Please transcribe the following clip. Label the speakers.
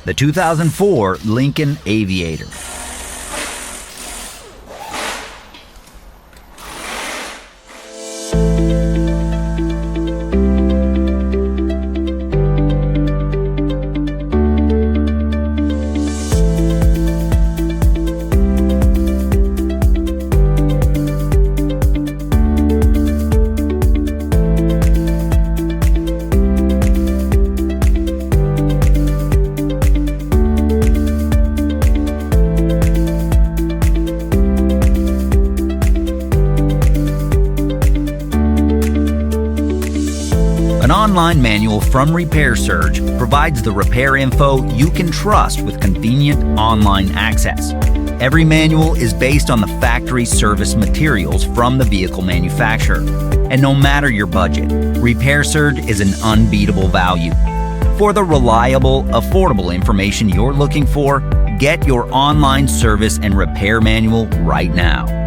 Speaker 1: the 2004 Lincoln Aviator. An online manual from Repair Surge provides the repair info you can trust with convenient online access. Every manual is based on the factory service materials from the vehicle manufacturer. And no matter your budget, Repair Surge is an unbeatable value. For the reliable, affordable information you're looking for, get your online service and repair manual right now.